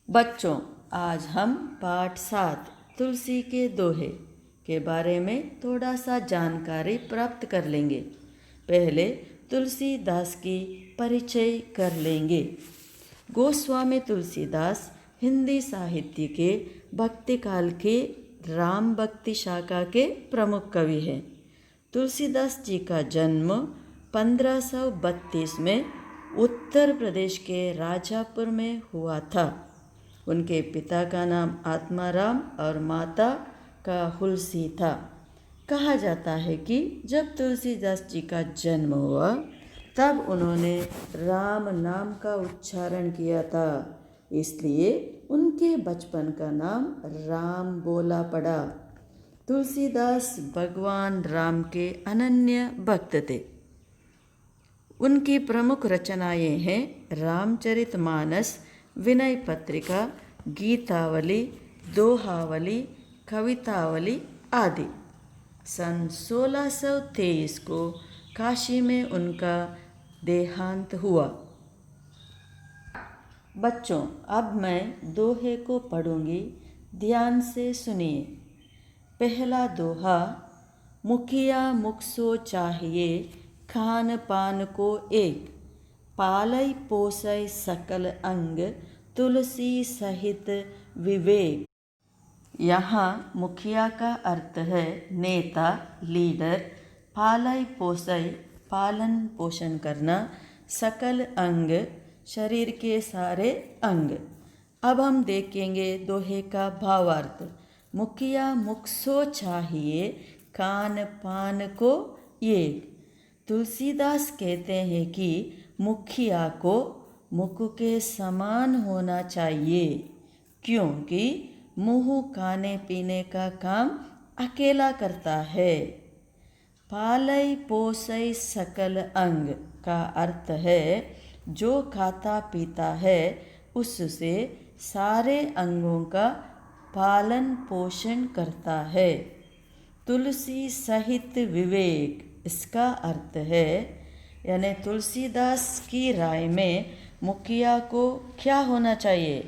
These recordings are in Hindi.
बच्चों, आज हम पाठ 7 तुलसी के दोहे के बारे में थोड़ा सा जानकारी प्राप्त कर लेंगे। पहले तुलसीदास की परिचय कर लेंगे। गोस्वामी तुलसीदास हिंदी साहित्य के भक्ति काल के राम भक्ति शाखा के प्रमुख कवि हैं। तुलसीदास जी का जन्म 1532 में उत्तर प्रदेश के राजापुर में हुआ था। उनके पिता का नाम आत्माराम और माता का हुलसी था। कहा जाता है कि जब तुलसीदास जी का जन्म हुआ तब उन्होंने राम नाम का उच्चारण किया था, इसलिए उनके बचपन का नाम राम बोला पड़ा। तुलसीदास भगवान राम के अनन्य भक्त थे। उनकी प्रमुख रचनाएं हैं रामचरितमानस, विनय पत्रिका, गीतावली, दोहावली, कवितावली आदि। सन 1623 को काशी में उनका देहांत हुआ। बच्चों, अब मैं दोहे को पढ़ूंगी, ध्यान से सुनिए। पहला दोहा। मुखिया मुख सो चाहिए, खान पान को एक, पालय पोसय सकल अंग, तुलसी सहित विवेक। यहाँ मुखिया का अर्थ है नेता, लीडर। पालय पोसय पालन पोषण करना, सकल अंग शरीर के सारे अंग। अब हम देखेंगे दोहे का भावार्थ। मुखिया मुख सो चाहिए, खान पान को एक। तुलसीदास कहते हैं कि मुखिया को मुख के समान होना चाहिए, क्योंकि मुँह खाने पीने का काम अकेला करता है। पालय पोसय सकल अंग का अर्थ है जो खाता पीता है उससे सारे अंगों का पालन पोषण करता है। तुलसी सहित विवेक, इसका अर्थ है यानी तुलसीदास की राय में मुखिया को क्या होना चाहिए?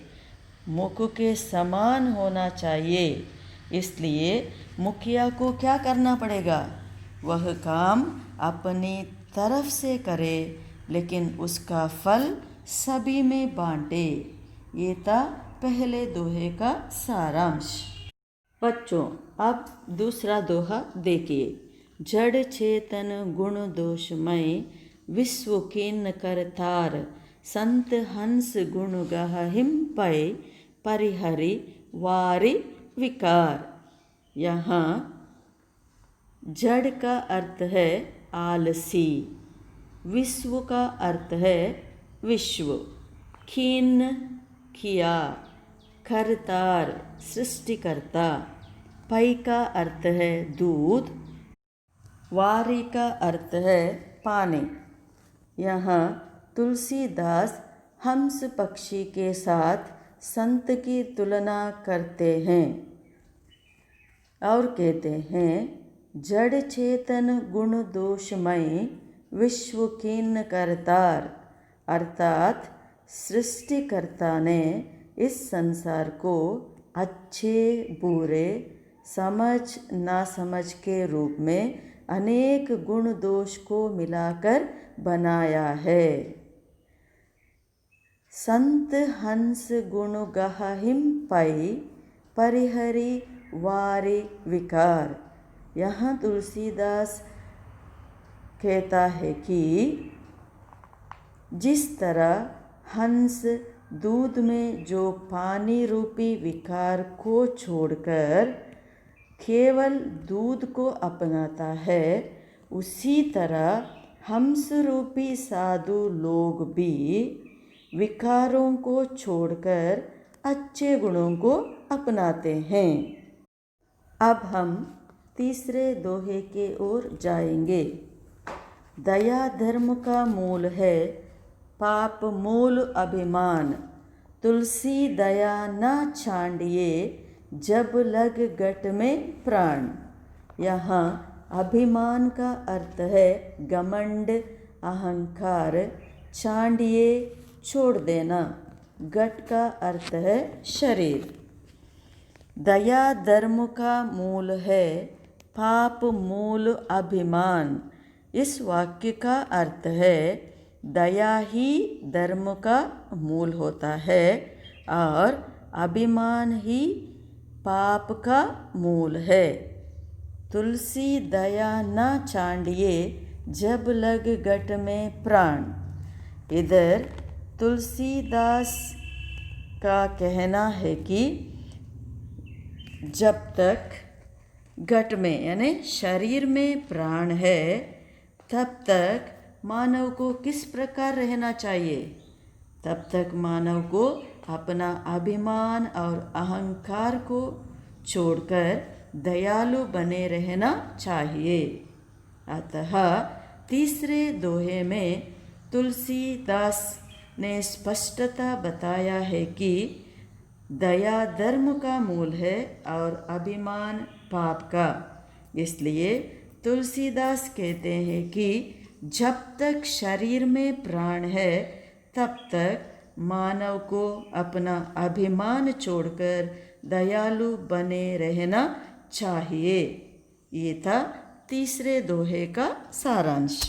मुख के समान होना चाहिए। इसलिए मुखिया को क्या करना पड़ेगा? वह काम अपनी तरफ से करे, लेकिन उसका फल सभी में बांटे। ये था पहले दोहे का सारांश। बच्चों, अब दूसरा दोहा देखिए। जड़ चेतन गुण दोषमय, विश्व कीन करतार, संत हंस गुण गहिम पय, परिहरि वारि विकार। यहाँ जड़ का अर्थ है आलसी, विश्व का अर्थ है विश्व, खीन किया, करतार सृष्टिकर्ता, पै का अर्थ है दूध, वारी का अर्थ है पानी। यहाँ तुलसीदास हंस पक्षी के साथ संत की तुलना करते हैं और कहते हैं जड़ चेतन गुण दोषमय, विश्व कीन करतार, अर्थात सृष्टिकर्ता ने इस संसार को अच्छे बुरे, समझ नासमझ के रूप में अनेक गुण दोष को मिलाकर बनाया है। संत हंस गुण गहिम पै, परिहरि वारि विकार। यहाँ तुलसीदास कहता है कि जिस तरह हंस दूध में जो पानी रूपी विकार को छोड़कर केवल दूध को अपनाता है, उसी तरह हंस रूपी साधु लोग भी विकारों को छोड़कर अच्छे गुणों को अपनाते हैं। अब हम तीसरे दोहे के ओर जाएंगे। दया धर्म का मूल है, पाप मूल अभिमान, तुलसी दया न छांडिए, जब लग गट में प्राण। यहाँ अभिमान का अर्थ है घमंड, अहंकार, छांडिए छोड़ देना। घट का अर्थ है शरीर। दया धर्म का मूल है, पाप मूल अभिमान। इस वाक्य का अर्थ है दया ही धर्म का मूल होता है और अभिमान ही पाप का मूल है। तुलसी दया न चांडिए, जब लग घट में प्राण। इधर तुलसीदास का कहना है कि जब तक घट में यानी शरीर में प्राण है तब तक मानव को किस प्रकार रहना चाहिए? तब तक मानव को अपना अभिमान और अहंकार को छोड़कर दयालु बने रहना चाहिए। अतः तीसरे दोहे में तुलसीदास ने स्पष्टता बताया है कि दया धर्म का मूल है और अभिमान पाप का। इसलिए तुलसीदास कहते हैं कि जब तक शरीर में प्राण है तब तक मानव को अपना अभिमान छोड़कर दयालु बने रहना चाहिए। ये था तीसरे दोहे का सारांश।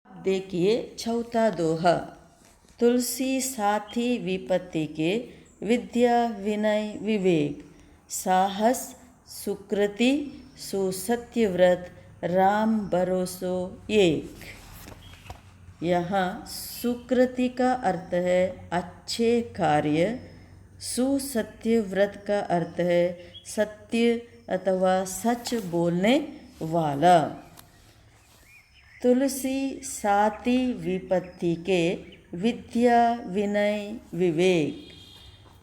देखिए चौथा दोहा। तुलसी साथी विपत्ति के, विद्या विनय विवेक, साहस सुकृति सुसत्यव्रत, राम भरोसो एक। यहाँ सुकृति का अर्थ है अच्छे कार्य, सुसत्यव्रत का अर्थ है सत्य अथवा सच बोलने वाला। तुलसी साथी विपत्ति के, विद्या विनय विवेक।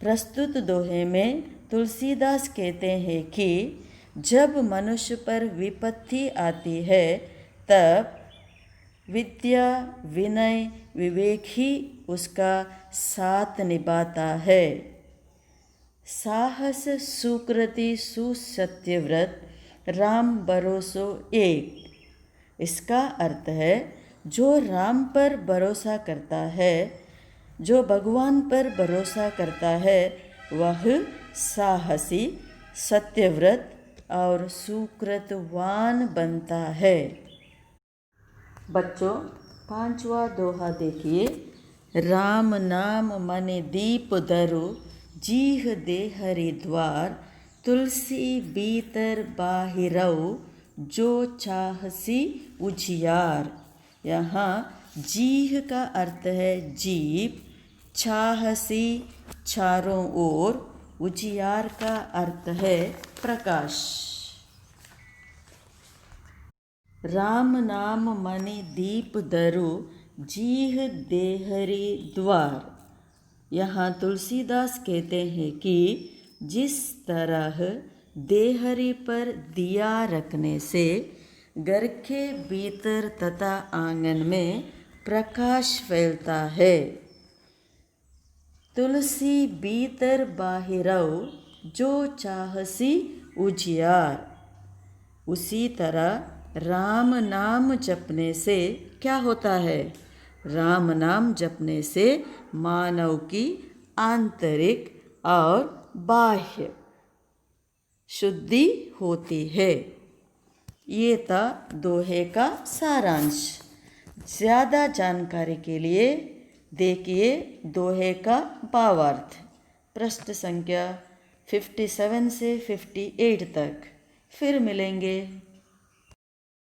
प्रस्तुत दोहे में तुलसीदास कहते हैं कि जब मनुष्य पर विपत्ति आती है तब विद्या विनय विवेक ही उसका साथ निभाता है। साहस सुकृति सुसत्यव्रत, राम भरोसो एक। इसका अर्थ है जो राम पर भरोसा करता है, जो भगवान पर भरोसा करता है, वह साहसी, सत्यव्रत और सुकृतवान बनता है। बच्चों, पांचवा दोहा देखिए। राम नाम मन दीप धरो, जीह दे हरिद्वार। तुलसी भीतर बाहिरऊ, जो चाहसी उजियार। यहाँ जीह का अर्थ है जीव, चाहसी चारों ओर, उजियार का अर्थ है प्रकाश। राम नाम मनि दीप धरो, जीह देहरी द्वार। यहाँ तुलसीदास कहते हैं कि जिस तरह देहरी पर दिया रखने से घर के भीतर तथा आंगन में प्रकाश फैलता है, तुलसी भीतर बाहिरऊ, जो चाहसी उजियार। उसी तरह राम नाम जपने से क्या होता है? राम नाम जपने से मानव की आंतरिक और बाह्य शुद्धि होती है। ये था दोहे का सारांश। ज़्यादा जानकारी के लिए देखिए दोहे का भावार्थ, पृष्ठ संख्या 57 से 58 तक। फिर मिलेंगे।